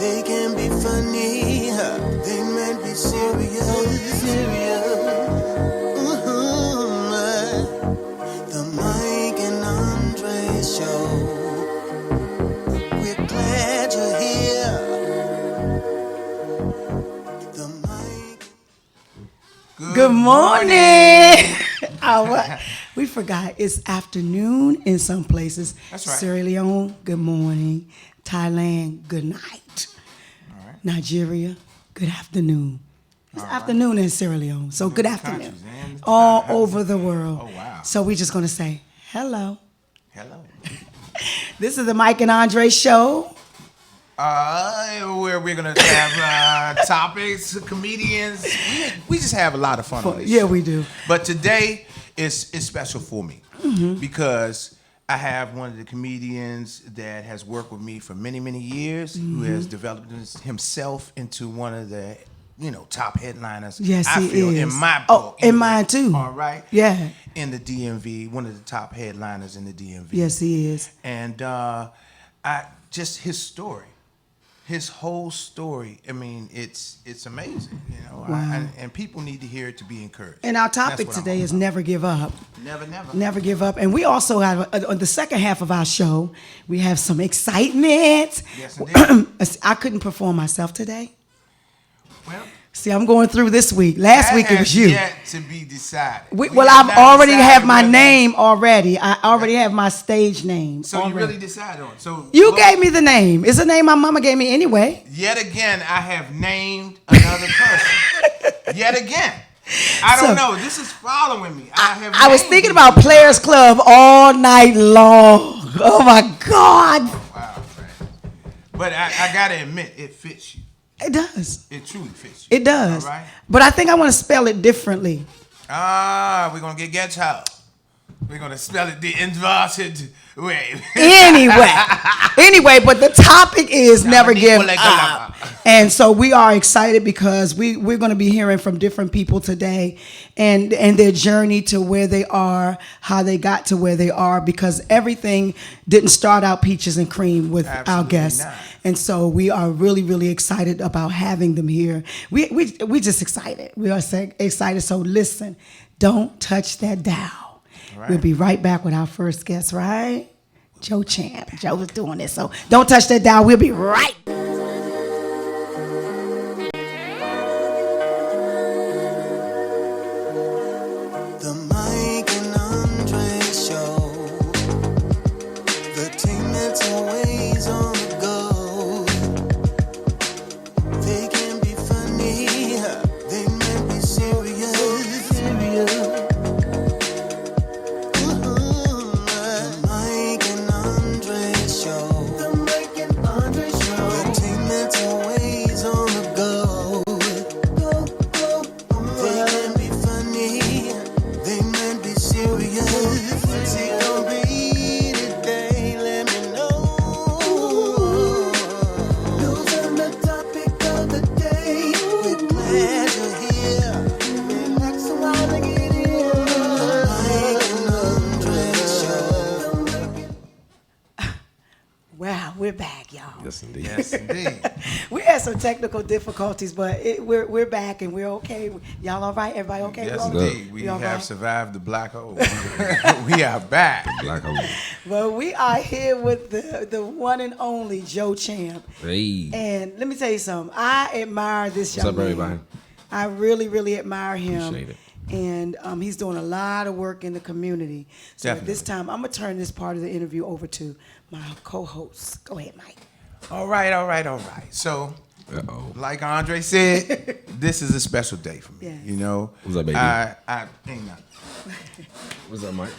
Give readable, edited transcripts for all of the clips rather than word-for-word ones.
They can be funny, they might be serious. The Mike and Andree Show. We're glad you're here. The Mike. Good morning. We forgot it's afternoon in some places. That's right. Sierra Leone, good morning. Thailand, good night. All right. Nigeria, good afternoon. It's All afternoon in Sierra Leone, so good afternoon. Countries, man. All over the world. Oh, wow. So we're just going to say hello. Hello. This is the Mike and Andree Show. Where we're gonna have topics, comedians. We just have a lot of fun on this Yeah, show. we do. But today is special for me because I have one of the comedians that has worked with me for many, many years, who has developed himself into one of the top headliners. Yes, I he feel is. in my Oh, book. in mine too. All right. Yeah. In the DMV, one of the top headliners in the DMV. Yes, he is. And just his story, his whole story. I mean, it's amazing, Wow. and people need to hear it to be encouraged. And our That's topic what I'm today all is about. never give up. Never. Never give up. And we also have, on the second half of our show, we have some excitement. Yes, indeed. I couldn't perform myself today. Well, See, I'm going through this week. Last that week it was has you. yet to be decided. Well, have I've not already decided have my whether- name already. I already have my stage name. So you already. really decided on it. So You gave me the name. It's a name my mama gave me anyway. Yet again, I have named another person. Yet again. I don't know. This is following me. I was named thinking you. about Players Club all night long. Oh my God. Wow, man. But I gotta admit, it fits you. It does. It truly fits you. It does. All right. But I think I want to spell it differently. We're gonna get ghetto. We're gonna spell it the inverted way. Anyway, but the topic is never give Dominique up. Molegalava. And so we are excited because we're going to be hearing from different people today and their journey to where they are, how they got to where they are, because everything didn't start out peaches and cream with our Absolutely guests. not. And so we are really, really excited about having them here. We just excited. We are excited. So listen, don't touch that dial. Right. We'll be right back with our first guest, right? Joe Champ. Joe was doing this, so don't touch that dial. We'll be right. The Mike and Andree Show. The team that's always on the go. They can be funny, they might be serious. The Mike and Andree Show. The Mike and Andree Show. The team that's always on the go. They can be funny, they might be serious. What's it gonna be today? Let me know. News on the topic of the day. We're glad you're here. Relax a while and get in. The Mike and Andree Show. Wow, we're back, y'all. Yes, indeed. Yes, indeed. We had some technical difficulties, but we're back and we're okay. Y'all all right? Everybody okay? Yes, We all good. indeed. We all have right? survived the black hole. We are back. Black hole. Well, we are here with the one and only Joe Champ. Hey. And let me tell you something. I admire this What's young up, man. everybody? I really, really admire him. Appreciate it. And he's doing a lot of work in the community. So at this Definitely. time, I'm going to turn this part of the interview over to my co-host. Go ahead, Mike. All right. So, Uh-oh. like Andre said, this is a special day for me. Yes. You know, What's up, baby? I ain't nothing. What's up, Mike?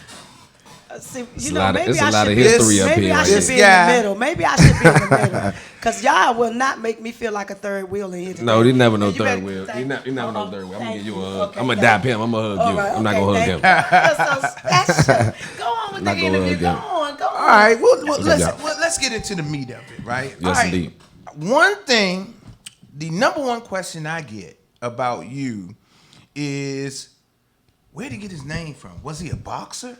See, It's you a know, lot of- maybe it's a I lot should of be, history up maybe here I right should here. be This in guy- the middle. Maybe I should be in the middle. Because y'all will not make me feel like a third wheel in here today. No, he never no And you third better wheel. thank- He never no third wheel. I'm gonna give you a hug. Okay, I'm gonna thank dap him. I'm gonna hug All you. right, I'm not okay, gonna hug him. thank you. You're so special. Go on with Not the gonna interview. hug Go him. on. Go on. All right, well, What's up, y'all? let's get into the meat of it, right? Yes, All right. indeed. One thing, the number one question I get about you is, where did he get his name from? Was he a boxer?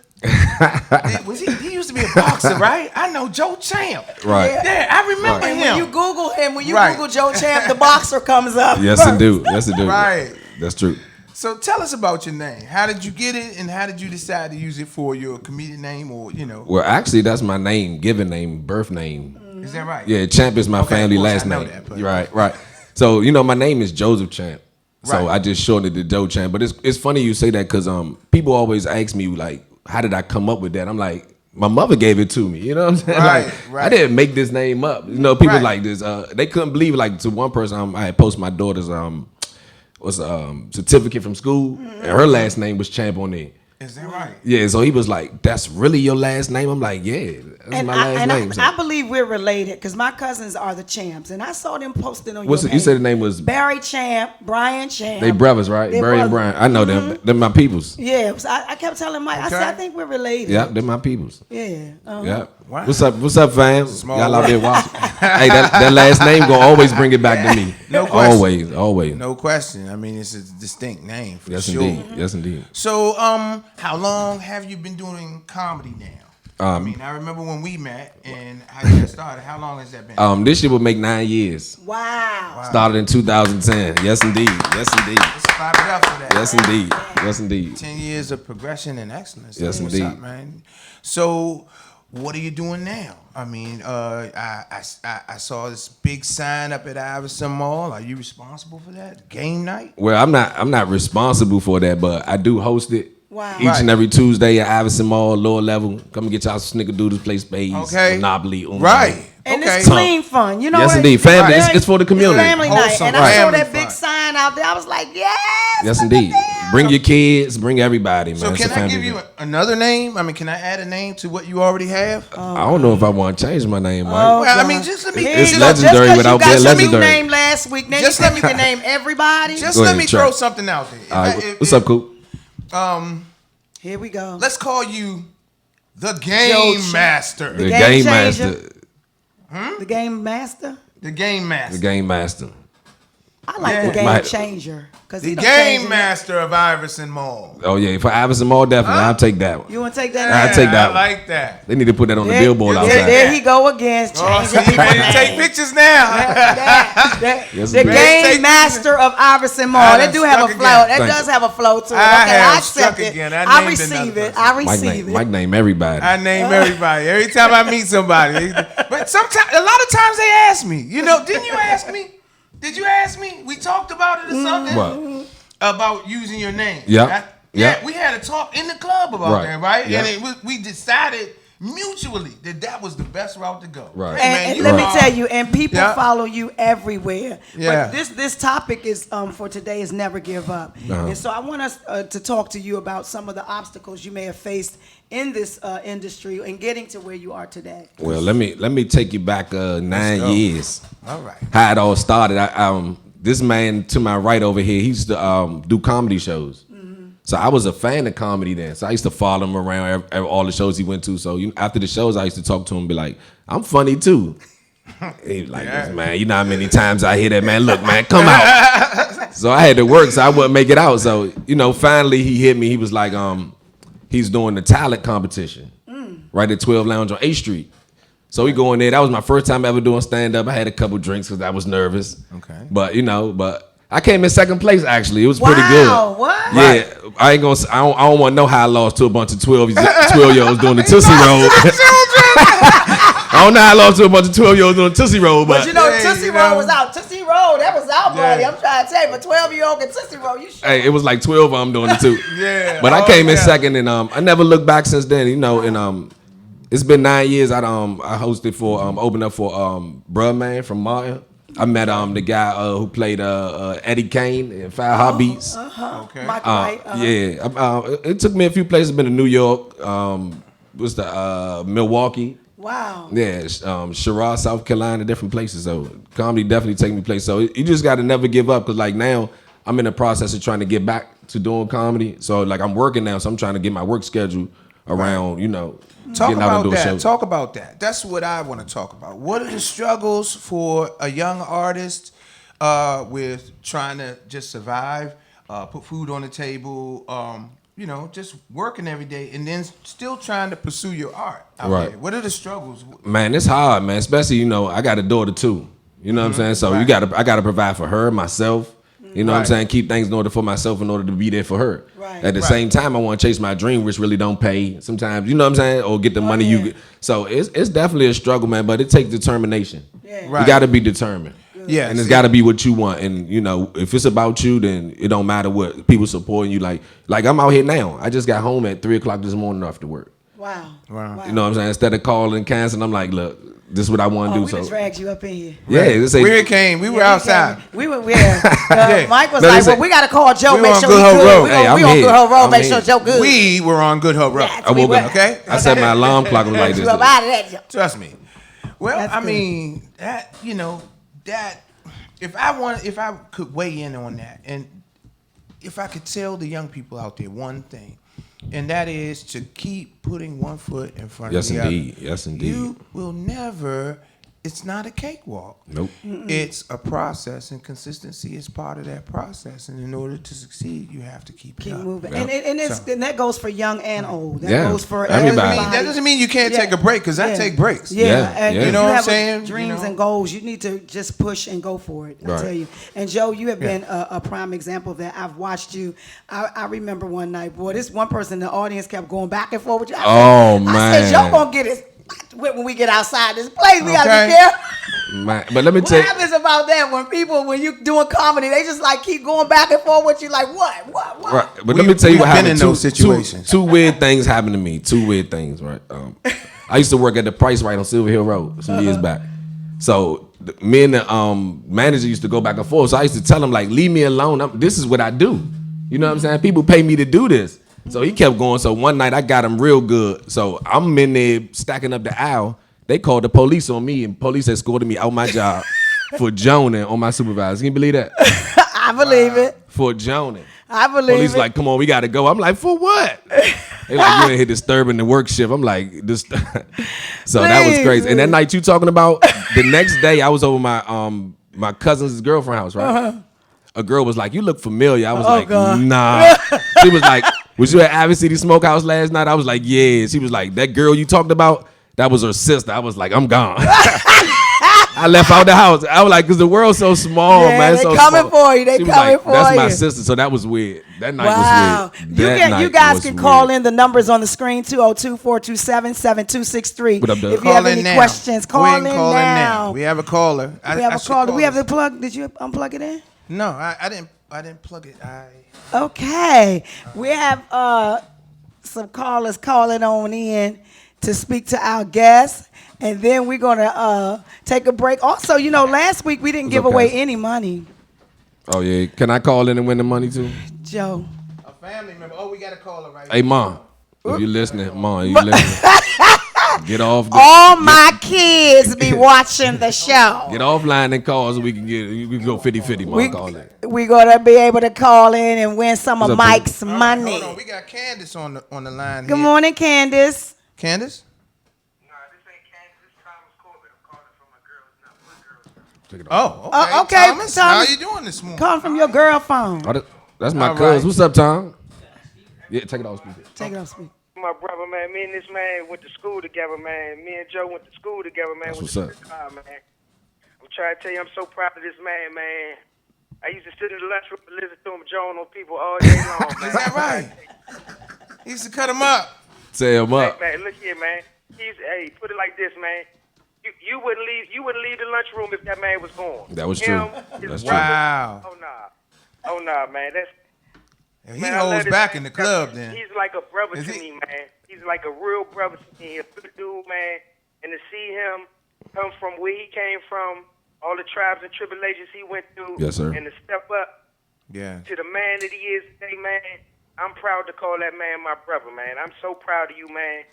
He used to be a boxer, right? I know Joe Champ. Right. Yeah, I remember And him. when you Google him, when you Right. Google Joe Champ, the boxer comes up. Yes, first. it do. Yes, it do. Right. That's true. So tell us about your name. How did you get it, and how did you decide to use it for your comedian name, or Well, actually, that's my name, given name, birth name. Is that right? Yeah, Champ is my Okay, family of course, last I know name. that, but- Right. So my name is Joseph Champ. So Right. I just shortened it to Joe Champ. But it's funny you say that because people always ask me like, how did I come up with that? I'm like, my mother gave it to me. You know what I'm saying? Right, Like, right. I didn't make this name up. You know, people Right. like this. They couldn't believe it. Like to one person, I had posted my daughter's certificate from school, and her last name was Champ on there. Is that right? Yeah, so he was like, "That's really your last name?" I'm like, "Yeah, that's And my last name." So. I believe we're related because my cousins are the Champs, and I saw them posted on What's your it, you page. said the name was? Barry Champ, Brian Champ. They brothers, right? They Barry and brothers. Brian. I know them. Them my peoples. Yeah, so I kept telling Mike, I said, Okay. I think we're related. Yeah, they're my peoples. Yeah. Yeah. Wow. What's up, fam? Small Y'all out world. there watching? Hey, that last name gonna always bring it back to me. No question. Always. No question. I mean, it's a distinct name for Yes, sure. indeed. Yes, indeed. So, how long have you been doing comedy now? I mean, I remember when we met and how you got started. How long has that been? This year will make 9 years. Wow. Started in 2010. Yes, indeed. Yes, indeed. Let's clap it up for that. Yes, indeed. Yes, indeed. 10 years of progression and excellence. Yes, That's what's indeed. up, man. So, what are you doing now? I mean, I saw this big sign up at Iverson Mall. Are you responsible for that? Game night? Well, I'm not responsible for that, but I do host it. Wow. Each and every Tuesday at Iverson Mall, lower level. Come and get y'all snickerdoodles, play spades, Okay. Monopoly, Uno. Right. And Okay. it's clean fun. You know Yes, what? indeed. Family. Right. It's for the community. It's family night. Wholesome And I saw family that big fun. sign out there. I was like, yes. Yes, look indeed. at them. Bring your kids, bring everybody, man. So, It's can a I family give you event. another name? I mean, can I add a name to what you already have? I don't know if I want to change my name, Mike. Well, I God. mean, just let me. Here It's you go. legendary Just 'cause without you got being some legendary. name last week. Now Just you let said me- you can name everybody. Just Go let ahead, me try. throw something out there. All right, what's up, Coop? Here we go. Let's call you the Game Joe Master. The game Game changer. Master. The game master. The Game Master. The Game Master. I like Yeah. the game Right. changer. Cause The he done Game changed it. Master of Iverson Mall. Oh, yeah. For Iverson Mall, definitely. I'll take that one. You want to take that? I'll name? take that I one. like that. They need to put that on the There- billboard there- outside. There he go again. Oh, Changing see, you people's ready to take names. pictures now? Yes, The indeed. Take- game master of Iverson Mall. I That done do have a struck flow. again. That Thank does you. have a flow to it. I Okay, have I accept struck it. again. I I named receive another it. person. I Mike receive name, Mike it. name everybody. I name everybody every time I meet somebody. But sometimes, a lot of times they ask me. You know, didn't you ask me? Did you ask me? We talked about it or something. What? About using your name. Yeah. Yeah, Yeah. we had a talk in the club about Right. that, right? Yeah. And it was, we decided mutually that was the best route to go. Right. Hey, And, man, and you let me are- tell you, and people Yeah. follow you everywhere. Yeah. But this topic is for today is never give up. And so I want us to talk to you about some of the obstacles you may have faced in this industry and getting to where you are today. Well, let me take you back 9 go. years. All right. How it all started. This man to my right over here, he used to do comedy shows. So I was a fan of comedy then. So I used to follow him around all the shows he went to. So after the shows, I used to talk to him and be like, I'm funny too. He was like, man, you know how many times I hear that, man, look, man, come out. So I had to work so I wouldn't make it out. So, finally he hit me. He was like, he's doing the talent competition right at 12 Lounge on 8th Street. So we go in there. That was my first time ever doing stand-up. I had a couple drinks because I was nervous. Okay. But, I came in second place, actually. It was pretty good. Wow, what? Yeah, I ain't gonna. I don't want to know how I lost to a bunch of 12-year-olds doing the Tootsie Roll. I don't know how I lost to a bunch of 12-year-olds doing Tootsie Roll, But you know, Yeah, Tootsie you Roll know. was out. Tootsie Roll, that was out, buddy. Yeah. I'm trying to tell you, but 12-year-old and Tootsie Roll, you should. hey, it was like 12 of them doing it too. Yeah. But I Oh, came in yeah. second, and I never looked back since then. And it's been 9 years. I hosted for opened up for Bruh Man from Maya. I met the guy who played Eddie Kane in Five Heartbeats. Okay. Michael Wright. Yeah, it took me a few places. Been to New York. Was the Milwaukee? Wow. Yeah, Sherrod, South Carolina, different places. So comedy definitely taking me places. So you just got to never give up because like now I'm in the process of trying to get back to doing comedy. So like I'm working now, so I'm trying to get my work schedule around Talk getting out about and doing that. shows. Talk about that. That's what I want to talk about. What are the struggles for a young artist with trying to just survive, put food on the table? just working every day and then still trying to pursue your art out Right. there? What are the struggles? Man, it's hard, man. Especially, I got a daughter too. You know what I'm saying? So Right. I gotta provide for her, myself. You know what I'm Right. saying? Keep things in order for myself in order to be there for her. Right. At the Right. same time, I want to chase my dream, which really don't pay sometimes. You know what I'm saying? Or get the money yeah. you get. So it's definitely a struggle, man. But it takes determination. Yeah. Right. You got to be determined. Yeah, And it's see- got to be what you want. And if it's about you, then it don't matter what people supporting you. Like I'm out here now. I just got home at 3:00 this morning after work. Wow. Wow. You know what I'm saying? Instead of calling and canceling, I'm like, look, this is what I want to Oh, do. we just dragged you up in here. Yeah, this ain't- We were outside. We were yeah. Mike was No, like, listen. "Well, we got to call Joe, We make on sure Good he Hope good. Road. We Hey, on I'm Good here. Hope Road, I'm make here. sure Joe good." We were on Good Hope Road. That's I woke we up. were. Okay? I set my alarm clock was like You this. up out of that, Joe. Trust me. Well, That's I good. mean, that if I could weigh in on that, and if I could tell the young people out there one thing, and that is to keep putting one foot in front Yes, of the indeed. other. Yes, indeed. You will never. It's not a cakewalk. Nope. It's a process, and consistency is part of that process. And in order to succeed, you have to keep it Keep up. moving, Yeah. and that goes for young and old. That Yeah. goes for Everybody. everybody. That doesn't mean you can't Yeah. take a break, because I Yeah. take breaks. Yeah, Yeah, and yeah. if You know you what I'm have saying? dreams You know? and goals, you need to just push and go for it. I Right. tell you. And Joe, you have been a prime example of that. I've watched you. I remember one night, boy, this one person in the audience kept going back and forth with you. I said, Man. Joe gonna get his when we get outside this place. We gotta Okay. be careful. Man, but let me What tell you. happens about that when you doing comedy? They just like keep going back and forth with you. Like what? Right, but let me tell you what we've been happened. in Two- those situations. Two weird things happened to me. Two weird things, right? I used to work at the Price Right on Silver Hill Road some years back. So me and the manager used to go back and forth. So I used to tell him, like, leave me alone. This is what I do. You know what I'm saying? People pay me to do this. So he kept going. So one night I got him real good. So I'm in there stacking up the aisle. They called the police on me, and police escorted me out my job for joning on my supervisor. Can you believe that? I believe it. For joning. I believe Police it. like, come on, we gotta go. I'm like, for what? They like, you ain't here disturbing the work shift. I'm like, this. So that was Please. crazy. And that night you talking about, the next day I was over my cousin's girlfriend house, right? A girl was like, you look familiar. I was like, God. nah. She was like, was you at Avid City Smokehouse last night? I was like, yeah. She was like, that girl you talked about, that was her sister. I was like, I'm gone. I left out the house. I was like, because the world's so small, Yeah, man. they So coming small. for you. They She was coming like, for that's my you. sister. So that was weird. That night Wow. was weird. That You night guys was can call weird. in the numbers on the screen, 202-427-7263. What up, Doug? If you Call have in any now. questions, Go call ahead in and call now. We have a caller. We have a caller. Do we have the plug? Did you unplug it in? No, I didn't plug it. Okay. We have some callers calling on in to speak to our guests. And then we're going to take a break. Also, last week we didn't What's give up, away guys? any money, Oh, yeah. Can I call in and win the money, too? Joe. A family member. Oh, we got a caller right Hey, Mom. If you listening, Mom, you listening. Get off. All my kids be watching the show. Get offline and call so we can go 50-50, Mom. Call in. We're going to be able to call in and win some of What's up, Mike's All right, money. hold on. We got Candace on the line. Good here. morning, Candace. Candace. Take it off. Oh, okay. Okay, Thomas, Thomas. how you doing this morning? Calling from your girl phone. Oh, that's my All cousin. right. What's up, Tom? Yeah, take it off speaker. Take it off speak. My brother, man, me and this man went to school together, man. Me and Joe went to school together, man. That's Went what's to man. I'm trying to tell you, I'm so proud of this man, man. I used to sit in the lunchroom and listen to him Joe on people all day long, man. Is that right? He used to cut him up. Tell him up. Hey, man, look here, man. Put it like this, man. You wouldn't leave the lunchroom if that man was gone. That was Him, true. his That's true. Wow. Oh nah, man. He Man, I love holds this back man. in the club then. He's like a brother Is to he? me, man. He's like a real brother to me. A good dude, man. And to see him come from where he came from, all the tribes and tribulations he went through, Yes, sir. and to step up Yeah. to the man that he is today, man. I'm proud to call that man my brother, man. I'm so proud of you, man.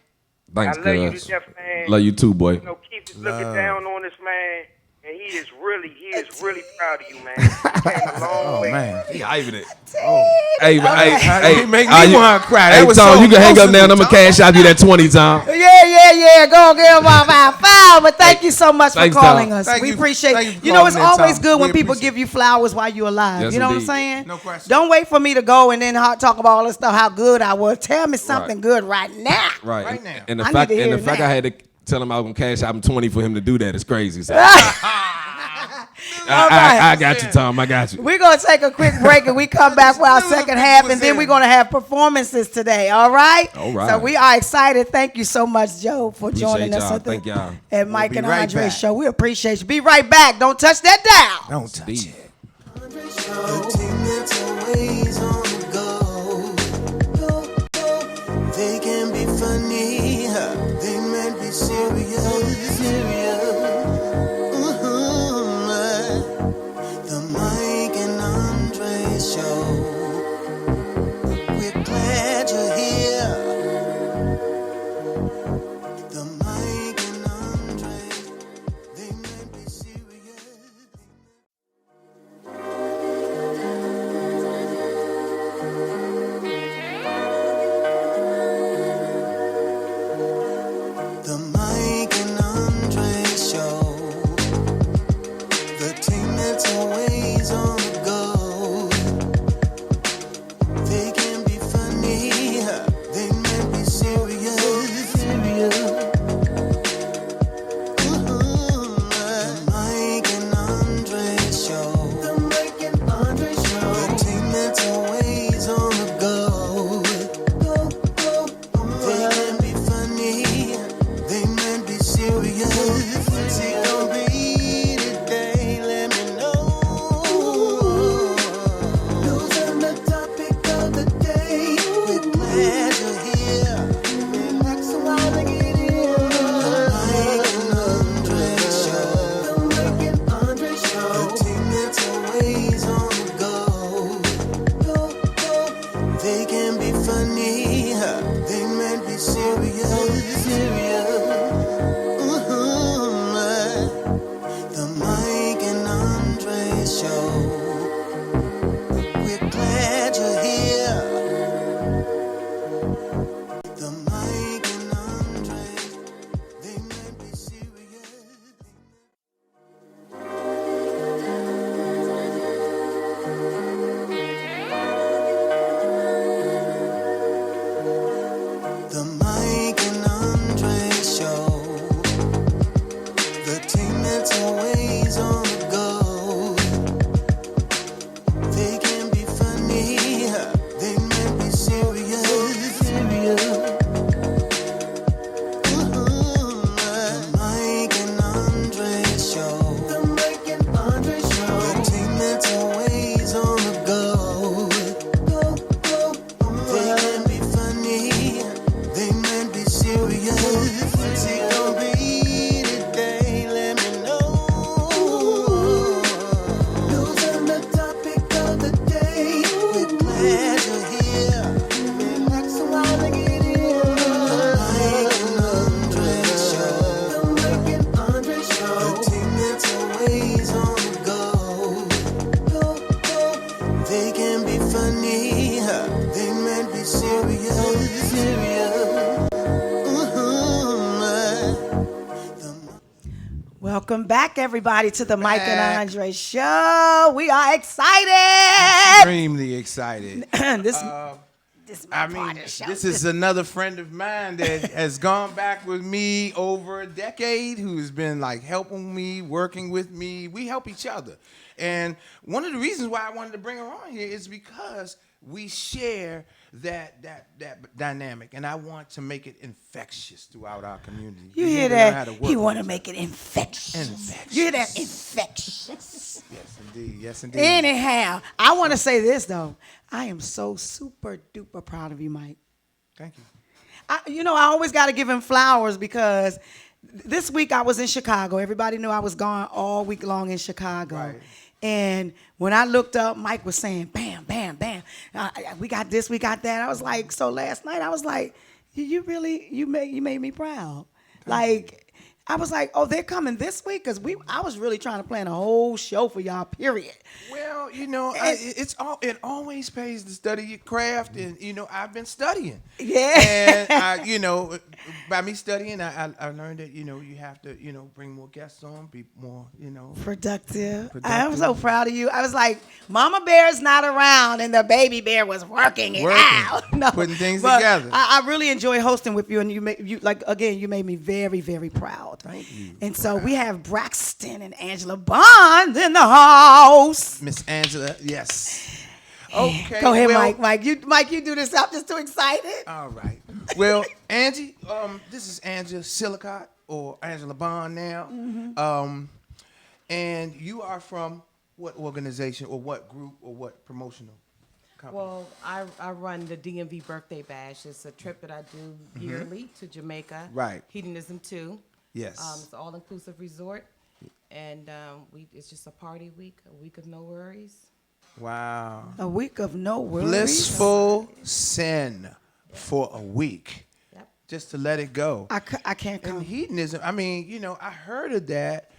Thanks, I love you cuz. to death, man. Love you too, boy. Keep looking down on us, man. and he is really proud of you, man. You came a long way. Man. He hyping it. Hey, He make me want to cry. Hey, That was Tom, so you can hang up now. emotional, I'm gonna Tom. cash out you that 20, Tom. Yeah. Go give him a high five. But thank you so much for Thanks, calling Tom. us. Thank We you. appreciate Thank you it. for You know, it's calling in, always Tom. good when We people appreciate give you flowers while you're alive. Yes, You know what I'm indeed. saying? No question. Don't wait for me to go and then talk about all this stuff, how good I was. Tell me something good right now. Right. Right now. And the I fact need to hear and the fact that. I had to tell him I was gonna cash out him 20 for him to do that is crazy. So. I got you, Tom. I got you. We're going to take a quick break and we come back for our second half, and then we're going to have performances today, all right? All right. So we are excited. Thank you so much, Joe, for joining us y'all. at, Thank y'all. at Mike be and right Andre's back. show. We appreciate you. Be right back. Don't touch that dial. Don't touch Indeed. it. The team that's always on the go. They can be funny, they might be serious. The Mike and Andre show. We're glad you're here. The Mike and Andre, they might be serious. The Mike and Andre show. The team that's always on the go. They can be funny, they might be serious. The Mike and Andre show. The Mike and Andre show. The team that's always on the go. They can be funny, they might be serious. What's it gonna be today? Let me know. Those are the topic of the day. We're glad you're here. Relax a while and get in. The Mike and Andre show. The Mike and Andre show. The team that's always on the go. They can be funny, they might be serious. The Mike and Andre show. We're glad you're here. The Mike and Andre, they might be serious. The Mike and Andre show. The team that's always on the go. They can be funny, they might be serious. The Mike and Andre show. The Mike and Andre show. The team that's always on the go. They can be funny, they might be serious. What's it gonna be today? Let me know. Those are the topic of the day. We're glad you're here. Relax a while and get in. The Mike and Andre show. The Mike and Andre show. The team that's always on the go. They can be funny, they might be serious. Welcome back, everybody, to the Mike and Andre show. We are excited. Extremely excited. this I mean, this is another friend of mine that has gone back with me over a decade, who's been like helping me, working with me. We help each other. And one of the reasons why I wanted to bring her on here is because we share that dynamic, and I want to make it infectious throughout our community. You We hear need to learn how that? to work He with want to each make it infectious. Infectious. You hear that? Infectious. other. Yes, indeed. Yes, indeed. Anyhow, I want to say this, though. I am so super duper proud of you, Mike. Thank you. I always got to give him flowers because this week I was in Chicago. Everybody knew I was gone all week long in Chicago. Right. And when I looked up, Mike was saying, bam, bam, bam. We got this, we got that. I was like, so last night I was like, you made me proud. Like, I was like, oh, they're coming this week? Because I was really trying to plan a whole show for y'all, period. Well, it always pays to study your craft, and I've been studying. Yeah. And by me studying, I learned that you have to bring more guests on, be more Productive. I'm so proud of you. I was like, Mama Bear's not around, and the baby bear was working it out. No, putting things but together. I really enjoy hosting with you, and you made me very, very proud. Thank you. And so we have Braxton and Angela Bond in the house. Miss Angela, yes. Okay. Go ahead, well, Mike, you do this. I'm just too excited. All right. Well, Angie, this is Angela Silicott or Angela Bond now. Mm-hmm. And you are from what organization or what group or what promotional company? Well, I run the DMV Birthday Bash. It's a trip that I do yearly to Jamaica. Right. Hedonism 2. Yes. It's an all-inclusive resort. And it's just a party week, a week of no worries. Wow. A week of no worries. Blissful sin for a week. Yep. Just to let it go. I can't And come. hedonism, I mean, I heard of that,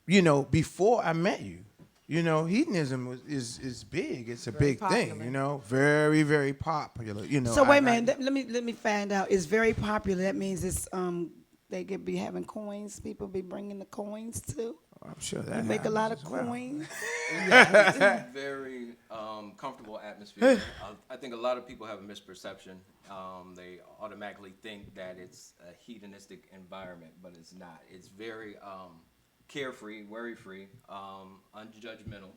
before I met you. Hedonism is big. It's a Very big thing, popular. Very, very popular. So wait a minute. Let me find out. It's very popular. That means it's they could be having coins. People be bringing the coins too. I'm sure that You make a lot of happens as well. coins. It's a very comfortable atmosphere. I think a lot of people have a misperception. They automatically think that it's a hedonistic environment, but it's not. It's very carefree, worry-free, unjudgmental.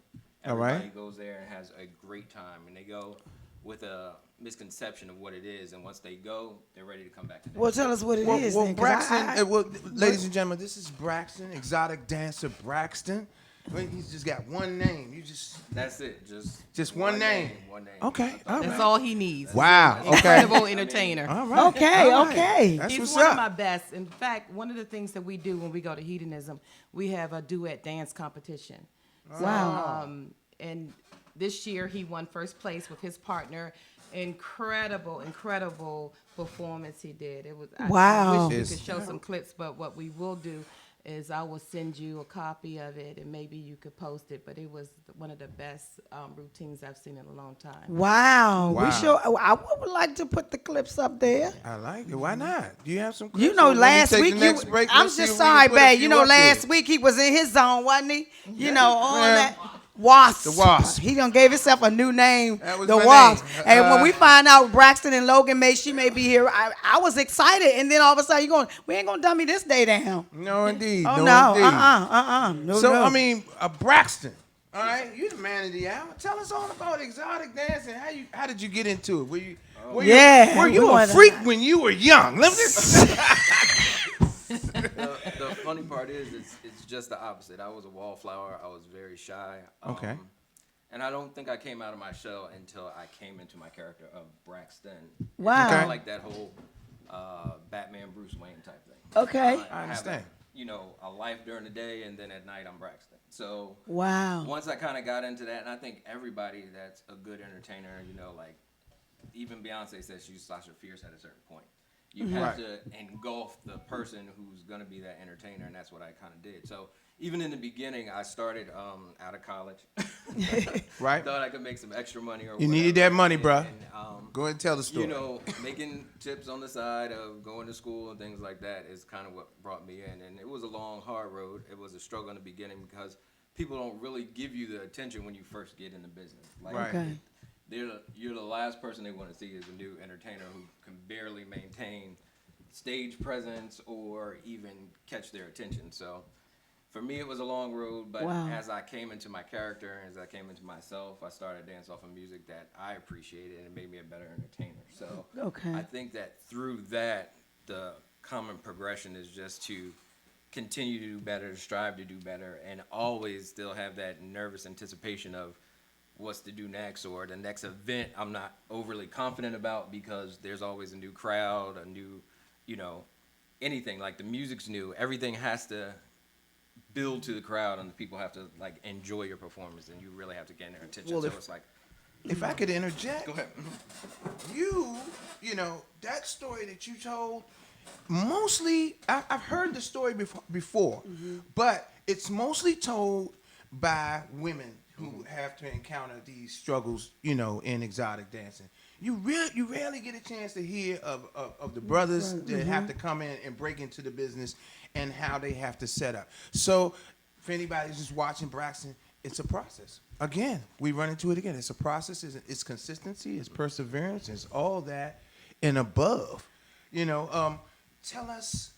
All right. Everybody goes there and has a great time, and they go with a misconception of what it is, and once they go, they're ready to come back. To Well, tell us what it is. Well, then, 'cause Braxton, ladies and gentlemen, this is Braxton, exotic dancer Braxton. He's just got one name. That's it. Just one name. One name. Okay. All That's right. all he needs. Wow. Okay. Incredible entertainer. All right. Okay, All right. okay. That's He's what's one up. of my best. In fact, one of the things that we do when we go to Hedonism, we have a duet dance competition. Wow. And this year he won first place with his partner. Incredible performance he did. It was. Wow. I wish we It's- could show some clips, but what we will do is I will send you a copy of it, and maybe you could post it. But it was one of the best routines I've seen in a long time. Wow. Wow. I would like to put the clips up there. I like it. Why not? Do you have some? You clips? know, Or when we last take week the next break, I'm let's see just if we can sorry, put a babe. few You know, up there. last week he was in his zone, wasn't he? You know, all that. Wasp. The Wasp. He done gave himself a new name, That was the my Wasp. name. And when we find out Braxton and Logan she may be here, I was excited. And then all of a sudden we ain't gonna dummy this day down. No, indeed. Oh no, no, indeed. no, So no. I mean, Braxton. All right, you're the man of the hour. Tell us all about exotic dancing. How did you get into it? Were you we a wanna- freak when you were young? Let me The funny part is, it's just the opposite. I was a wallflower. I was very shy. Okay. And I don't think I came out of my shell until I came into my character of Braxton. Wow. It's kind Okay. of like that whole Batman Bruce Wayne type thing. Okay. I understand. Have a life during the day, and then at night I'm Braxton. So Wow. once I kind of got into that, and I think everybody that's a good entertainer, like even Beyonce says she's Sasha Fierce at a certain point. You have to engulf the person who's going to be that entertainer, and that's what I kind of did. So even in the beginning, I started out of college. Right. Thought I could make some extra money or You needed that money, bruh. And, Go ahead and tell the story. making tips on the side of going to school and things like that is kind of what brought me in. And it was a long, hard road. It was a struggle in the beginning because people don't really give you the attention when you first get in the business. Like, Right. Okay. you're the last person they want to see is a new entertainer who can barely maintain stage presence or even catch their attention. So for me, it was a long road, but Wow. as I came into my character, as I came into myself, I started to dance off of music that I appreciated and it made me a better entertainer. So Okay. I think that through that, the common progression is just to continue to do better, strive to do better, and always still have that nervous anticipation of what's to do next or the next event I'm not overly confident about because there's always a new crowd, a new, anything. Like the music's new. Everything has to build to the crowd and the people have to enjoy your performance and you really have to gain their attention. Well, So if- it's like, If I could interject, go ahead. that story that you told, mostly I've heard the story before, but it's mostly told by women who have to encounter these struggles, in exotic dancing. You rarely get a chance to hear of the brothers that have to come in and break into the business and how they have to set up. So, if anybody's just watching Braxton, it's a process. Again, we run into it again. It's a process. It's consistency. It's perseverance. It's all that and above. Tell us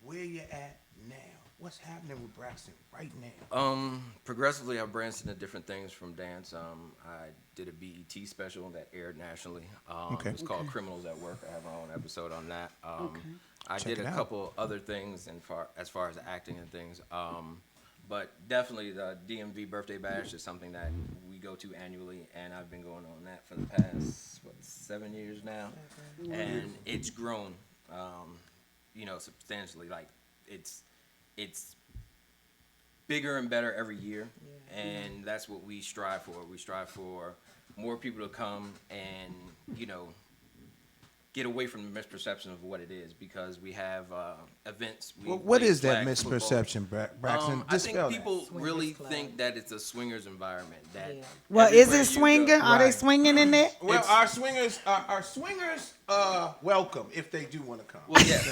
where you're at now. What's happening with Braxton right now? Progressively, I've branched into different things from dance. I did a BET special that aired nationally. Okay. It's called Criminals at Work. I have my own episode on that. I Check did it a out. couple other things as far as acting and things. But definitely the DMV birthday bash is something that we go to annually, and I've been going on that for the past 7 years now, and it's grown, substantially. Like it's bigger and better every year, and that's what we strive for. We strive for more people to come and get away from the misperception of what it is, because we have events. What play is that flag football. misperception, Braxton? I think Dispel people Swingers really club. think that it's a swingers environment. That Well, is everywhere it you swinging? go- Are they Right. swinging in there? Well, It's- our swingers welcome if they do want to come. Well, yeah,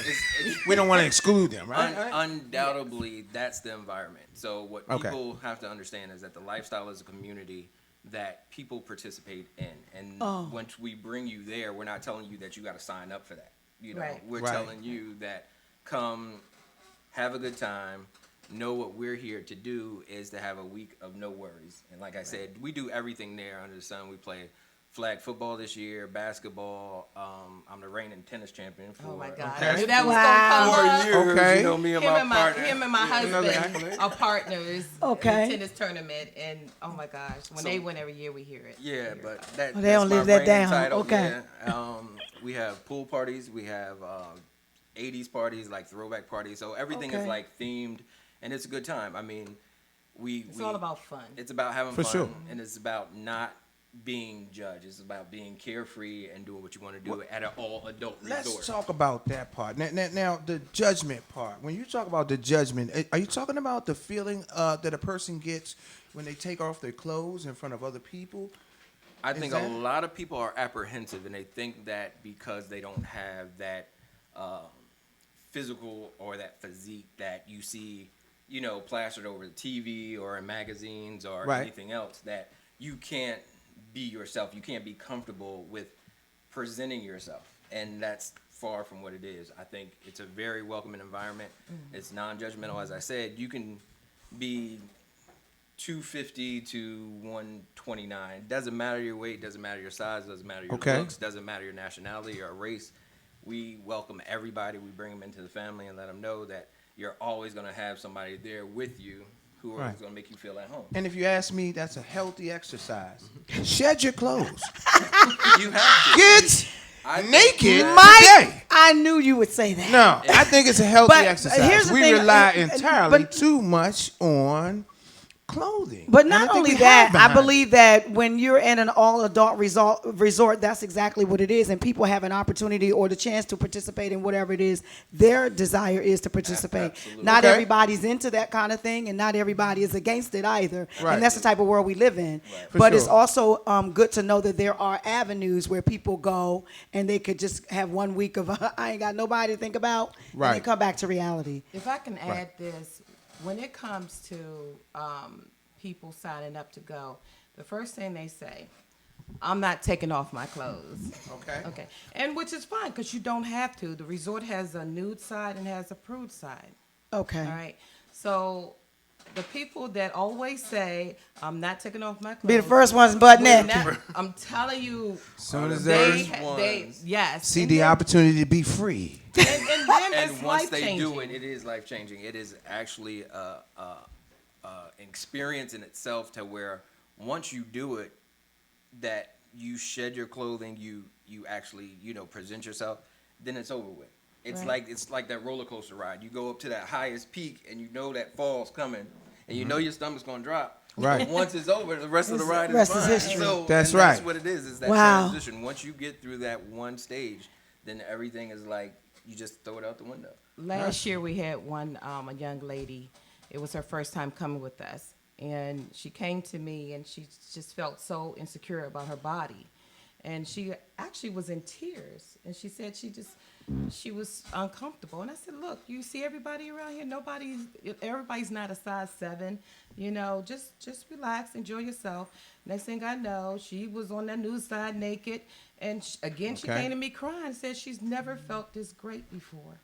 We don't want to exclude them, right? undoubtedly that's the environment. So what Okay. people have to understand is that the lifestyle is a community that people participate in, and once we bring you there, we're not telling you that you got to sign up for that. Right. We're Right. telling you that come, have a good time. Know what we're here to do is to have a week of no worries. And like I said, we do everything there under the sun. We play flag football this year, basketball. I'm the reigning tennis champion for Oh my God! Okay. I knew that was Wow. gonna come up. years. Okay. You know, me and Him my and partner. him and my Another husband accolade. are partners Okay. in the tennis tournament, and oh my gosh, when they win every year, we hear it. Yeah, but that, Oh, they don't that's my live that reigning down. title, Okay. yeah. We have pool parties. We have 80s parties, like throwback parties. So everything is Okay. like themed, and it's a good time. I mean, It's all about fun. It's about having For fun, sure. and it's about not being judged. It's about being carefree and doing what you want to do at an all-adult resort. Let's talk about that part. Now, the judgment part. When you talk about the judgment, are you talking about the feeling that a person gets when they take off their clothes in front of other people? I think that- a lot of people are apprehensive, and they think that because they don't have that physical or that physique that you see, plastered over the TV or in magazines or Right. anything else, that you can't be yourself. You can't be comfortable with presenting yourself, and that's far from what it is. I think it's a very welcoming environment. It's non-judgmental, as I said. You can be 250 to 129. Doesn't matter your weight, doesn't matter your size, doesn't matter your Okay. looks, doesn't matter your nationality or race. We welcome everybody. We bring them into the family and let them know that you're always going to have somebody there with you who are Right. going to make you feel at home. And if you ask me, that's a healthy exercise. Shed your clothes. You have to. Get I think naked that- today. I knew you would say that. No, I think it's a healthy But exercise. here's the We thing, rely and- entirely but- too much on clothing. But And I not think only we that, hide I behind believe that when you're in an all-adult resort, that's exactly what it is, and people have an opportunity or the chance to participate in whatever it is their desire is to participate. Absolutely. Not Okay. everybody's into that kind of thing, and not everybody is against it either. Right. And that's the type of world we live in. For But it's sure. also good to know that there are avenues where people go and they could just have 1 week of I ain't got nobody to think about, and Right. then come back to reality. If I can add this, when it comes to people signing up to go, the first thing they say, I'm not taking off my clothes. Okay. Okay. And which is fine because you don't have to. The resort has a nude side and has a prude side. Okay. All right. So the people that always say, I'm not taking off my clothes. Be the first ones butt we're naked. not- I'm telling you, soon as they, they yes. see And the then- opportunity to be free. And then And it's once they life-changing. do it, it is life changing. It is actually a experience in itself to where once you do it, that you shed your clothing, you actually present yourself, then it's over with. It's Right. like that roller coaster ride. You go up to that highest peak and you know that fall's coming, and you know your stomach's gonna drop. Right. But once it's over, the rest of the ride Rest is is fine. history. So, That's That's right. what it is that Wow. transition. Once you get through that one stage, then everything is like you just throw it out the window. Last year we had one a young lady. It was her first time coming with us, and she came to me and she just felt so insecure about her body, and she actually was in tears. And she said she was uncomfortable. And I said, look, you see everybody around here. Everybody's not a size 7. You know, just relax, enjoy yourself. Next thing I know, she was on that news side naked, and she came to me crying and said she's never felt this great before.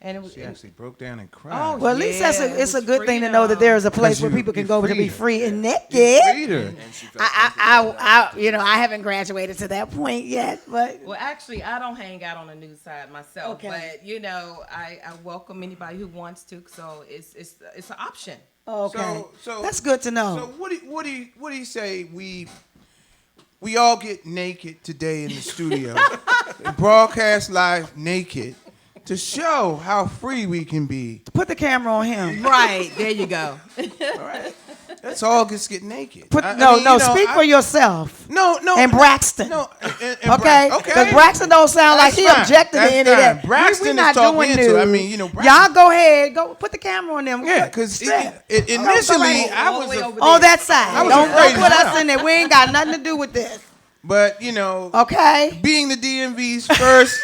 And it was, She actually broke down and cried. Oh, Well, at least it's a good thing to know that freedom. there is a place 'Cause where you- people can you go to be freed her. free and naked. Freed her. And she felt comfortable with that. I haven't graduated to that point yet, but Well, actually, I don't hang out on the news side myself, Okay. but I welcome anybody who wants to. So it's an option. okay, So that's good to know. So what do you say we all get naked today in the studio and broadcast live naked to show how free we can be. Put the camera on him. Right there, you go. All right, let's all just get naked. Speak I- for yourself. No, And Braxton. No, Okay, because Braxton don't sound like That's he fine. objected That's to any of fine. that. Braxton we is not talking doing into it. news. I mean, you know, Braxton- y'all go ahead, go put the camera on them. Yeah, because Strap. initially I All the way was, over on that side. I was Don't afraid put as us well. in there. We ain't got nothing to do with this. but you know, Okay. being the DMV's first,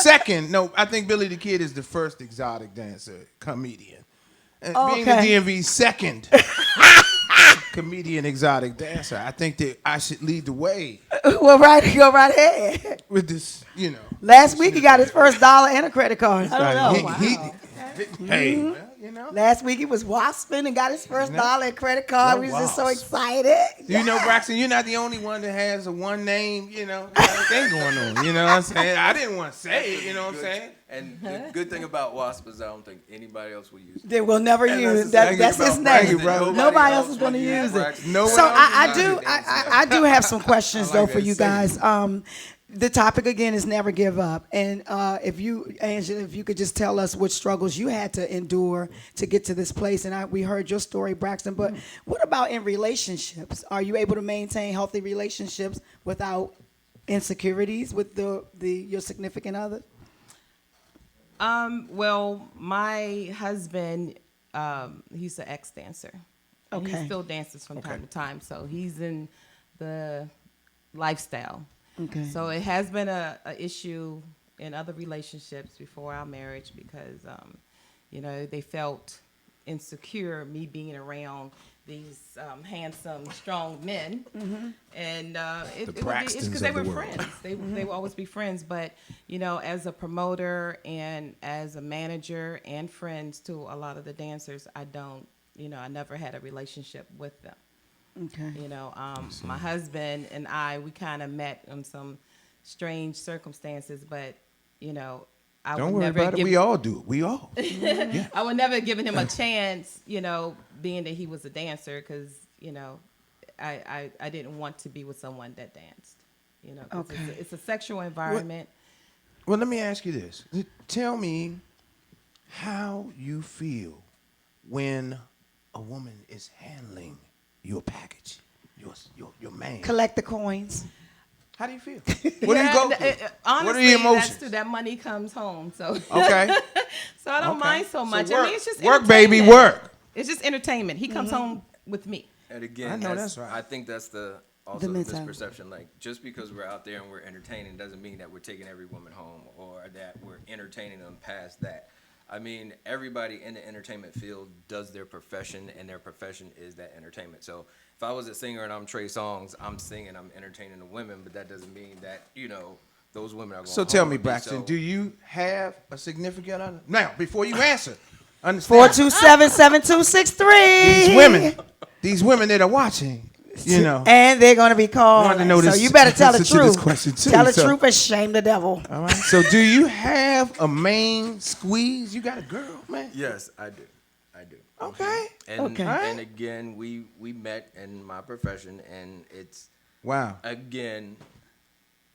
I think Billy the Kid is the first exotic dancer comedian. And being the Okay. DMV's second comedian exotic dancer, I think that I should lead the way Well, go right ahead. with this, you know. Last week he got his first $1 and a credit card. I don't know. Hey, well, you know. Last week he was wasping and got his first $1 and credit card. No We was just so wasp. excited. You know, Braxton, you're not the only one that has a one name, you know, kind of thing going on. You know what I'm saying? I didn't want to say it, you know what I'm saying? And the good thing about Wasp is I don't think anybody else will use it. They will never use that's that. the That's thing his about Braxton. name. Thank you, brother. Nobody else is going to will use it. Braxton. No one So else I do have some questions I though like for that you saying. guys. The topic again is never give up, and if you, Angela, if you could just tell us what struggles you had to endure to get to this place, and we heard your story, Braxton. But what about in relationships? Are you able to maintain healthy relationships without insecurities with your significant other? Well, my husband, he's an ex-dancer. And Okay. he still dances from time to time, so he's in the lifestyle. Okay. So it has been a issue in other relationships before our marriage because, they felt insecure me being around these handsome, strong men, and it's Braxtons because they of the were world. friends. They will always be friends, but as a promoter and as a manager and friends to a lot of the dancers, I don't, I never had a relationship with them. Okay. My husband and we kind of met in some strange circumstances, but I Don't would worry never about it. We all do. We all. I would never have given him a chance, being that he was a dancer, because I didn't want to be with someone that danced. 'Cause Okay. it's a sexual environment. Well, let me ask you this. Tell me how you feel when a woman is handling your package, your man. Collect the coins. How do you feel? What do you go through? Honestly, what are your emotions? that money comes home, so Okay. so I don't Okay. mind so much. work, I mean, it's just work, baby, entertainment. work. It's just entertainment. He comes home with me. And again, I know that's right. I think that's also the mentality. misperception. Like, just because we're out there and we're entertaining doesn't mean that we're taking every woman home or that we're entertaining them past that. I mean, everybody in the entertainment field does their profession, and their profession is that entertainment. So if I was a singer and I'm Trey Songz, I'm singing, I'm entertaining the women, but that doesn't mean that, those women are going So home tell me, with Braxton, So- do you have a significant other? Now, before you answer, understand 427-7263. these women that are watching, And they're going to be called. wanted to know So this you better tell the answer to this truth. question, too, Tell the so- truth and shame the devil. All right. So do you have a main squeeze? You got a girl, man? Yes, I do. I do. Okay. And, Okay. and again, we met in my profession, and it's, Wow. again,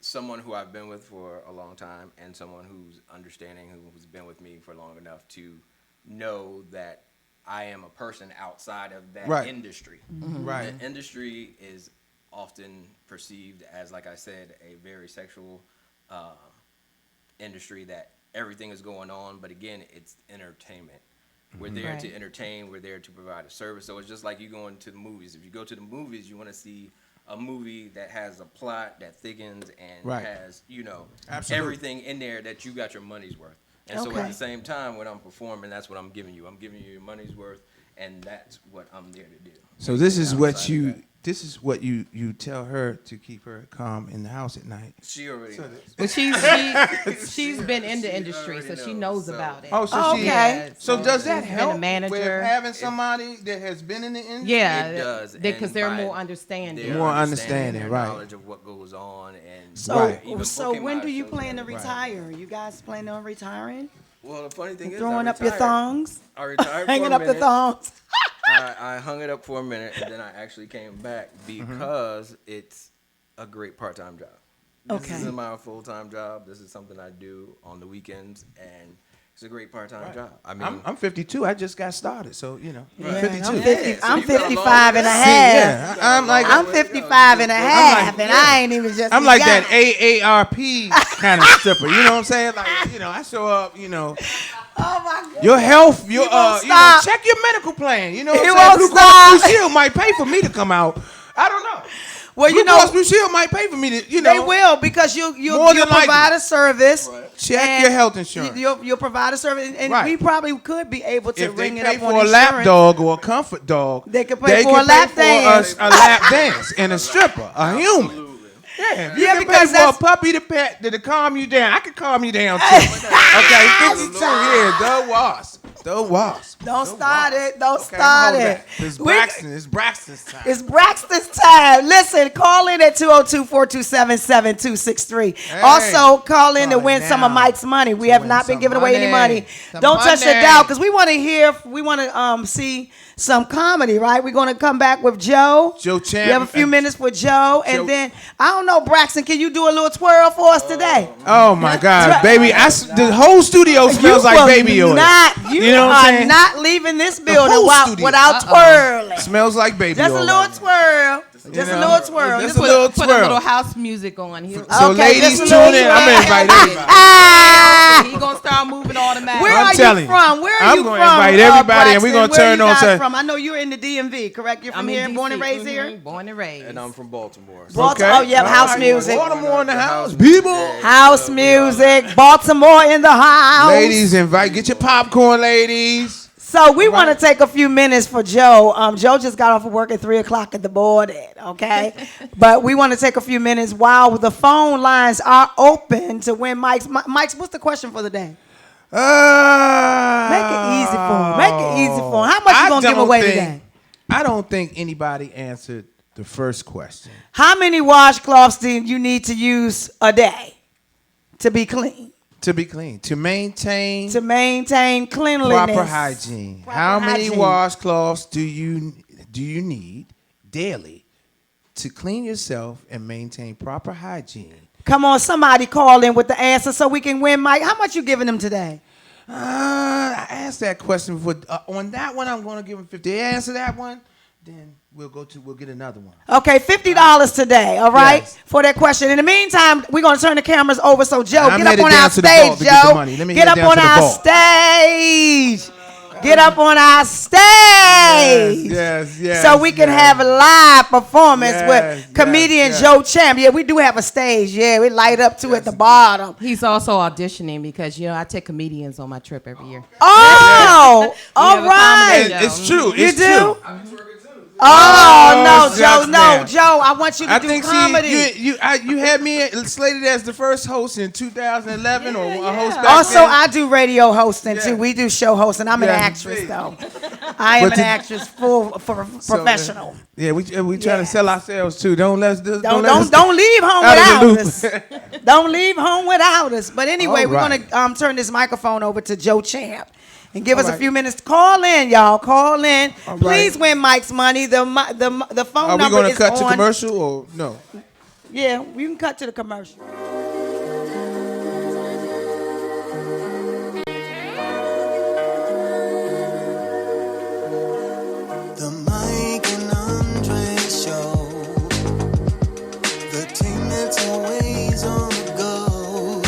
someone who I've been with for a long time and someone who's understanding, who's been with me for long enough to know that I am a person outside of that Right. industry. Right. The industry is often perceived as, like I said, a very sexual industry that everything is going on. But again, it's entertainment. We're there Right. to entertain. We're there to provide a service. So it's just like you going to the movies. If you go to the movies, you want to see a movie that has a plot that thickens and Right. has, Absolutely. everything in there that you got your money's worth. And so Okay. at the same time, when I'm performing, that's what I'm giving you. I'm giving you your money's worth, and that's what I'm there to do. So this is what Outside of you that. this is what you tell her to keep her calm in the house at night. She already knows. Well, she's been in the industry, so she knows about it. Oh, so she. Okay. So does that She's been a help manager. with having somebody that has been in the industry? Yeah, It does, because and they're by more understanding. their More understanding, their right. knowledge of what goes on, and So, Right. even so booking when my do you shows plan to and- retire? You guys plan on retiring? Well, the funny thing is, Throwing I up your retired. thongs? I retired for Hanging a up the minute. thongs? I hung it up for a minute, and then I actually came back because it's a great part-time job. This Okay. isn't my full-time job. This is something I do on the weekends, and it's a great part-time job. I mean, I'm 52. I just got started, so Yeah, 52. I'm 50, Yeah, so I'm you got a long 55 and a way. half. Yeah, I'm like I'm 55 and a half, and I ain't even just I'm like that begun. AARP kind of stripper. You know what I'm saying? Like, I show up, Oh my God. your health, your won't stop. check your medical plan. You know what He I'm saying? won't Blue stop. Cross Blue Shield might pay for me to come out. I don't know. Well, Blue Cross Blue Shield might pay for me to, they will, because you'll More than provide likely. a service. Check and your health insurance. You'll provide a service, and Right. we probably could be able to If they ring it pay up for on a insurance. lap dog or a comfort dog, They could pay they for can a lap pay dance. for a lap dance and a stripper, a human. Yeah, Yeah, you can because pay for a that's- puppy to pet to calm you down. I can calm you down too. Okay, 52 years, the wasp. Don't start it. Don't Okay, start hold it. that. It's We- Braxton. It's Braxton's time. It's Braxton's time. Listen, call in at 202-427-7263. Hey, Also, call in to call win it some of now. Mike's money. We To have win not been some giving away any money. money. Some Don't touch the money. dial, because we want to see some comedy, right? We're going to come back with Joe. Joe We have a few Champ- minutes for Joe. And Joe- then, I don't know, Braxton, can you do a little twirl for us today? Oh my God, baby! The whole studio smells You like will baby oil. You know what I'm are saying? not leaving this building whole studio. without twirling. Smells like baby Just oil. a little right now. twirl. Just a know, little twirl. just Just a little Put a twirl. little house music on. So Okay, ladies, just tune a in. little I'm gonna invite everybody. Ah! He gonna start moving automatically. Where I'm are telling you you. from? Where are I'm you gonna from? invite everybody, and we're Braxton? gonna Where turn you on guys to- from? I know you're in the DMV, correct? You're from I'm here, in born and DC. raised here. Born and raised. and I'm from Baltimore. Baltimore. Oh, yep, All house right. music. Baltimore in the house, music. people. House music. Baltimore in the house. Ladies, get your popcorn, ladies. So we want to take a few minutes for Joe. Joe just got off of work at 3:00 at the board, okay? But we want to take a few minutes while the phone lines are open to win Mike's. Mike's, what's the question for the day? Make it easy for him. Make it easy for him. How much you gonna give away today? I don't think anybody answered the first question. How many washcloths do you need to use a day to be clean? To be clean, to maintain To maintain cleanliness. proper hygiene. Proper How many hygiene. washcloths do you need daily to clean yourself and maintain proper hygiene? Come on, somebody call in with the answer so we can win Mike. How much you giving him today? I asked that question before. On that one, I'm going to give him 50. They answer that one, then we'll get another one. Okay, $50 today, all right, Yes. for that question. In the meantime, we're going to turn the cameras over. So, Joe, I'm get up headed on down our to the vault stage, to get the Joe. money. Let me Get head up down on to the our vault. stage. Get up on our stage. Yes. So we can have a live performance Yes, with comedian yes. Joe Champ. Yeah, we do have a stage. Yeah, we light up too at the bottom. He's also auditioning because I take comedians on my trip every year. Oh, all have a right. comedy It's true. You It's do? true. Oh, no, just Joe, no, now. Joe. I want you to I do think comedy. you had me slated as the first host in 2011 or a host back Also, then. I do radio hosting Yeah. too. We do show hosting. I'm an Yeah. actress though. I am But an to- actress, professional. Yeah, we trying to sell ourselves too. Don't let us Don't leave home out without of the us. Don't leave home without us. But anyway, All we're right. gonna turn this microphone over to Joe Champ. And give us a right. few minutes. Call in, y'all. Call in. All Please right. win Mike's money. The phone Are we number going to is cut to on. commercial or no? Yeah, we can cut to the commercial. The Mike and Andree Show. The team that's always on the go.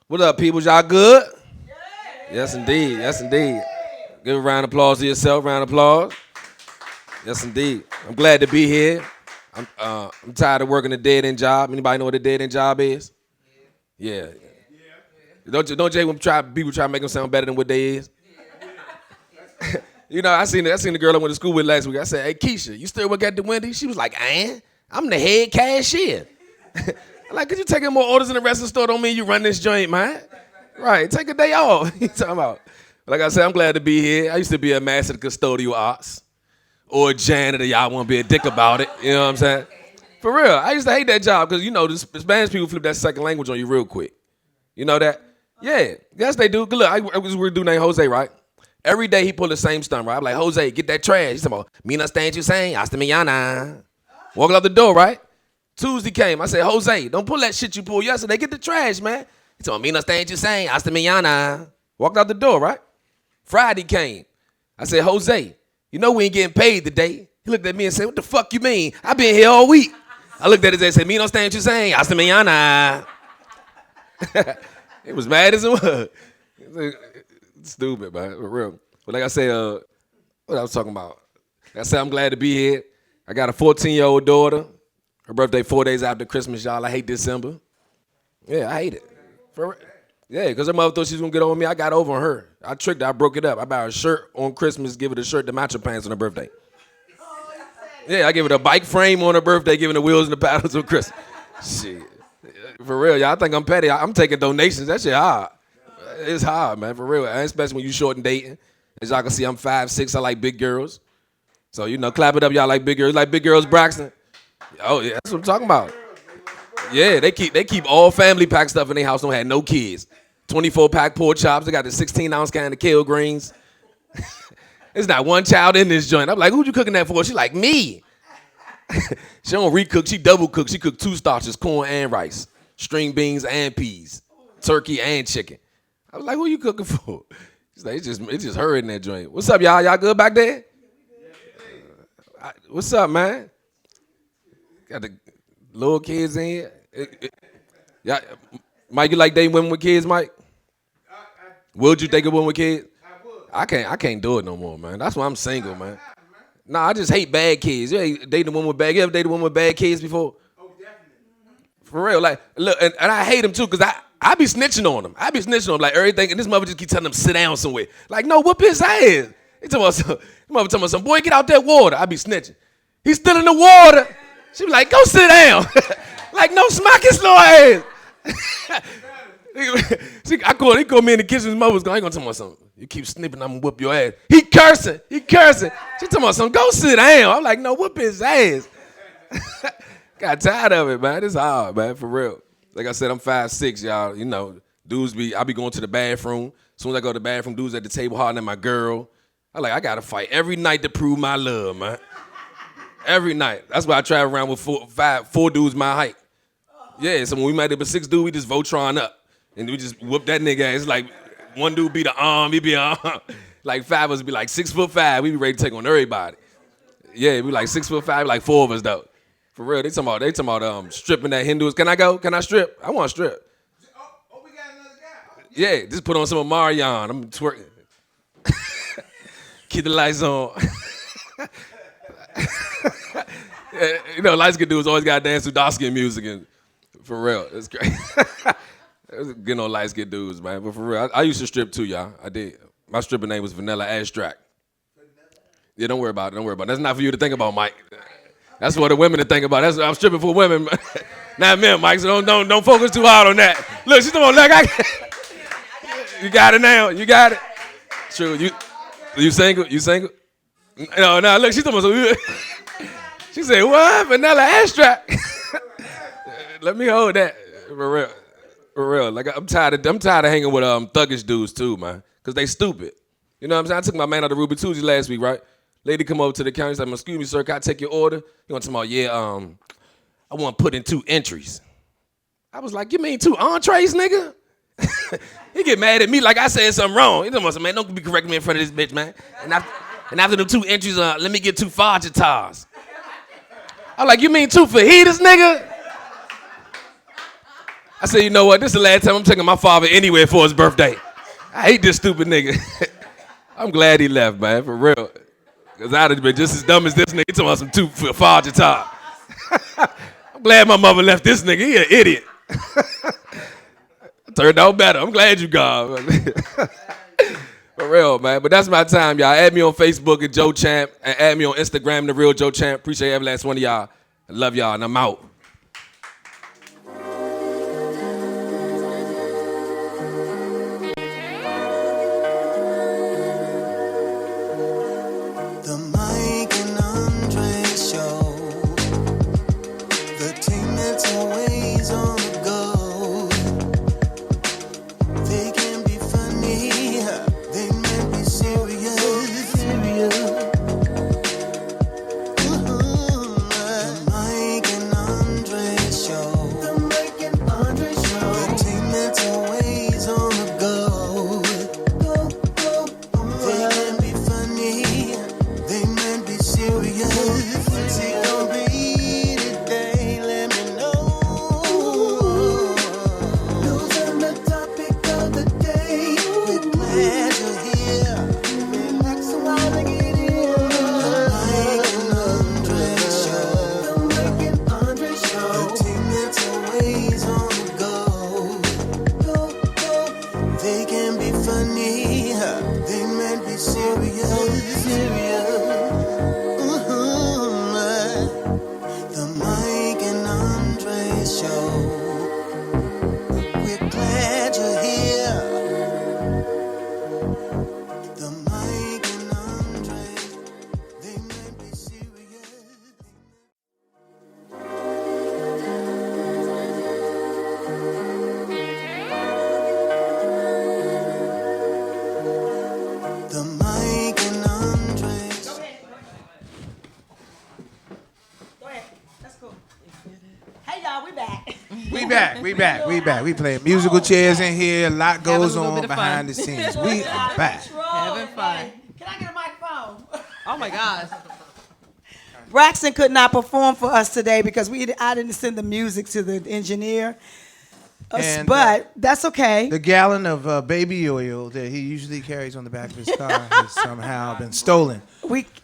What up, people? Y'all good? Yes, indeed. Yes, indeed. Give a round of applause to yourself. Round of applause. Yes, indeed. I'm glad to be here. I'm tired of working a dead end job. Anybody know what a dead end job is? Yeah. Don't Jay when people try to make them sound better than what they is? You know, I seen the girl I went to school with last week. I said, "Hey, Keisha, you still work at the Wendy's?" She was like, I'm the head cashier." I'm like, could you take in more orders in the rest of the store? Don't mean you run this joint, man. Right, take a day off. You talking about? Like I said, I'm glad to be here. I used to be a master of custodial arts or a janitor. Y'all won't be a dick about it. You know what I'm saying? For real, I used to hate that job because, you know, the Spanish people flip that second language on you real quick. You know that? Yeah, yes, they do. Look, I was with a dude named Jose, right? Every day he pulled the same stunt, right? I'm like, "Jose, get that trash." He's talking about, "Me no stand you saying, hasta mañana." Walking out the door, right? Tuesday came. I said, "Jose, don't pull that shit you pulled yesterday. Get the trash, man." He told me, "Me no stand you saying, hasta mañana." Walked out the door, right? Friday came. I said, "Jose, you know we ain't getting paid today." He looked at me and said, "What the fuck you mean? I've been here all week." I looked at his ass and said, "Me no stand you saying, hasta mañana." It was mad as it was. Stupid, man, for real. But like I said, what I was talking about. Like I said, I'm glad to be here. I got a 14-year-old daughter. Her birthday 4 days after Christmas, y'all. I hate December. Yeah, I hate it. For real. Yeah, because her mother thought she was going to get over me. I got over on her. I tricked her. I broke it up. I bought her a shirt on Christmas, give her the shirt to match her pants on her birthday. Yeah, I gave her a bike frame on her birthday, giving the wheels and the paddles on Christmas. Shit. For real, y'all think I'm petty. I'm taking donations. That shit hard. It's hard, man, for real. Especially when you short and dating. As y'all can see, I'm 5'6". I like big girls. So, you know, clap it up, y'all like big girls. Like big girls, Braxton? Oh, yeah, that's what I'm talking about. Yeah, they keep all family pack stuff in their house, don't have no kids. 24-pack pork chops. They got the 16-ounce can of kale greens. There's not one child in this joint. I'm like, "Who you cooking that for?" She like, "Me." She don't recook. She double cook. She cook 2 starches, corn and rice, string beans and peas, turkey and chicken. I was like, "Who you cooking for?" She's like, it's just her in that joint. What's up, y'all? Y'all good back there? What's up, man? Got the little kids in here. Yeah, Mike, you like dating women with kids, Mike? Would you date a woman with kids? I can't do it no more, man. That's why I'm single, man. Nah, I just hate bad kids. You ain't dating a woman with bad. You ever dated a woman with bad kids before? Oh, definitely. For real, like, look, and I hate them too, cause I be snitching on them. I be snitching on them, like everything, and this mother just keep telling them sit down somewhere. Like, no, whoop his ass. He talking about some boy, get out that water. I be snitching. He's still in the water. She be like, "Go sit down." Like, no, smack his little ass. He called me in the kitchen. His mother was going, "I ain't gonna tell me something. You keep snipping, I'm gonna whoop your ass." He cursing. She talking about something. "Go sit down." I'm like, no, whoop his ass. Got tired of it, man. It's hard, man, for real. Like I said, I'm 5'6", y'all. You know, I be going to the bathroom. As soon as I go to the bathroom, dudes at the table hollering at my girl. I gotta fight every night to prove my love, man. Every night. That's why I travel around with four dudes my height. Yeah, so when we met up with 6 dudes, we just Voltron up. And we just whoop that nigga ass. It's like one dude be the arm, he be an arm. Like 5 of us be like 6'5". We be ready to take on everybody. Yeah, we like 6'5", like 4 of us though. For real, they talking about stripping that Hindus. Can I go? Can I strip? I want to strip. Oh, we got another guy. Yeah, just put on some of Marion. I'm twerking. Keep the lights on. You know, light-skinned dudes always got to dance to dark-skinned music. And for real, it's great. Getting on light-skinned dudes, man. But for real, I used to strip too, y'all. I did. My stripper name was Vanilla Abstract. Yeah, don't worry about it. That's not for you to think about, Mike. That's for the women to think about. I'm stripping for women, not men, Mike. So don't focus too hard on that. Look, she's the one. Look, you got it now. You got it. True. You single? You single? No. Look, she's the one. She said, "What? Vanilla Abstract?" Let me hold that for real. Like I'm tired of hanging with thuggish dudes too, man, cause they stupid. You know what I'm saying? I took my man out to Ruby Tuesday last week, right? Lady come over to the counter, she's like, "Excuse me, sir, can I take your order?" You gonna tell me, "Yeah, I want to put in 2 entries." I was like, "You mean 2 entrees, nigga?" He get mad at me like I said something wrong. He told me, "Man, don't be correcting me in front of this bitch, man." And after them 2 entries, let me get 2 fajitas. I'm like, "You mean 2 fajitas, nigga?" I said, you know what? This is the last time I'm taking my father anywhere for his birthday. I hate this stupid nigga. I'm glad he left, man, for real. Because I'd have been just as dumb as this nigga. He talking about some two for Farge top. I'm glad my mother left this nigga. He an idiot. Turned out better. I'm glad you gone. For real, man. But that's my time, y'all. Add me on Facebook at Joe Champ and add me on Instagram, The Real Joe Champ. Appreciate every last one of y'all. I love y'all, and I'm out. The Mike and Andree show. The team that's always on the go. They can be funny, they may be serious. The Mike and Andree show. The Mike and Andree show. The team that's always on the go. They can be funny, they may be serious. What's it gonna be today? Let me know. News on the topic of the day. We're glad you're here. Relax a while and get in. The Mike and Andree show. The Mike and Andree show. The team that's always on the go. They can be funny, they may be serious. The Mike and Andree show. We're glad you're here. The Mike and Andree, they may be serious. The Mike and Andree. Go ahead. That's cool. Hey, y'all, we back. We back. We playing musical chairs in here. A lot goes little on bit of behind the fun. scenes. We are back. Having fun. Can I get a microphone? Oh my gosh. Braxton could not perform for us today because I didn't send the music to the engineer. And, But that's okay. The gallon of baby oil that he usually carries on the back of his car has somehow been stolen.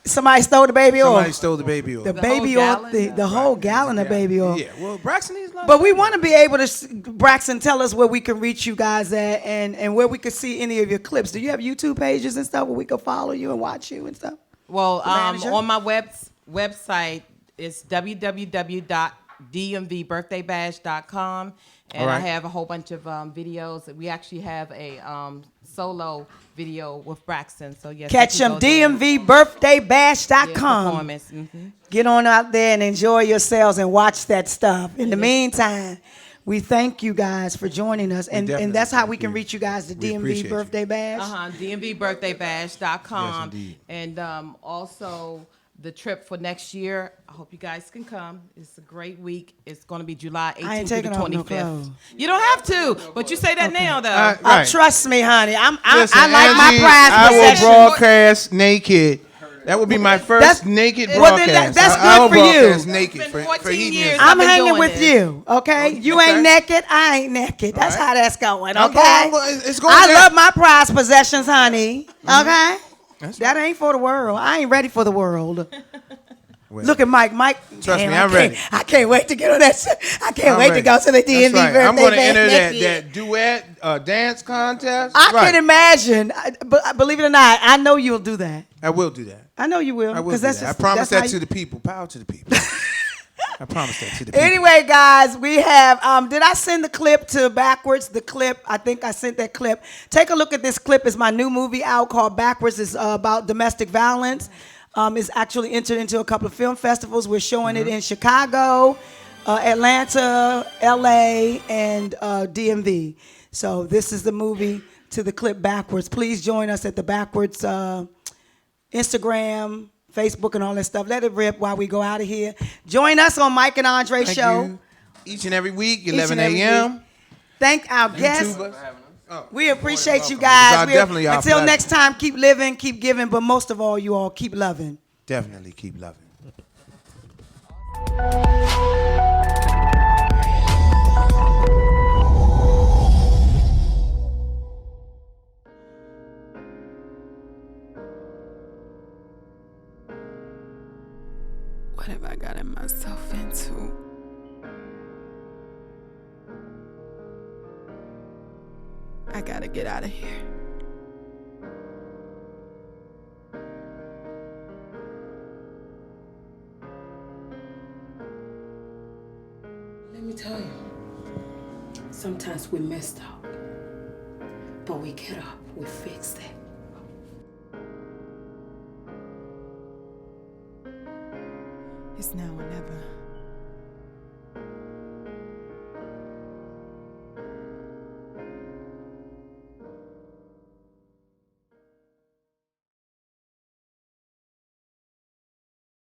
Somebody stole the baby oil. Somebody stole the baby oil. The The baby whole oil, gallon? the whole gallon of baby oil. Yeah, well, Braxton needs a lot. But we want to be able to, Braxton, tell us where we can reach you guys at and where we could see any of your clips. Do you have YouTube pages and stuff where we could follow you and watch you and stuff? Well, manager? on my website is www.dmvbirthdaybash.com, and All right. I have a whole bunch of videos. We actually have a solo video with Braxton. So yes, Catch you them, can go there. dmvbirthdaybash.com. Performance. Get on out there and enjoy yourselves and watch that stuff. In the meantime, we thank you guys for joining us. And definitely that's how thank we can you. reach you guys, the We DMV appreciate you. Birthday Bash. DMVBirthdayBash.com. Yes, indeed. And also the trip for next year. I hope you guys can come. It's a great week. It's going to be July 18th I ain't to the taking off no 25th. clothes. You don't have to, but you say that now, though. Right. Trust me, honey. I Listen, like my Angie, prize I will possession. broadcast naked. That would be my first That's- naked well, then broadcast. that's I good will for you. broadcast naked It's been for 14 Heat years. Music. I'm I've been hanging doing with this. you, okay? You Okay. ain't naked, I ain't naked. That's All right. how that's going, I'm okay? it's going I down. love my prize possessions, honey. Okay? That's That ain't for the world. I ain't ready for the world. Well, Look at Mike. Mike, Trust damn, me, I I'm can't- ready. I can't wait to get on that. I can't I'm wait ready. to go to the That's DMV right. birthday I'm going to bash enter next year. that duet dance contest. I Right. can imagine. But believe it or not, I know you'll do that. I will do that. I know you will. I will do 'cause that's that. I just- promise that's how that to you- the people. Power to the people. I promise that to the people. Anyway, guys, we have. Did I send the clip to Backwards? The clip. I think I sent that clip. Take a look at this clip. It's my new movie out called Backwards. It's about domestic violence. It's actually entered into a couple of film festivals. We're showing it in Chicago, Atlanta, LA, and DMV. So this is the movie to the clip Backwards. Please join us at the Backwards Instagram, Facebook, and all that stuff. Let it rip while we go out of here. Join us on Mike and Andree Thank show. you. Each and every week, Each 11 and every a.m. week. Thank our guests. YouTube us. Oh. We appreciate you It's guys. our- definitely our Until pleasure. next time, keep living, keep giving, but most of all, you all keep loving. Definitely keep loving. I gotta get out of here. Let me tell you, sometimes we messed up, but we get up, we fixed it. It's now or never.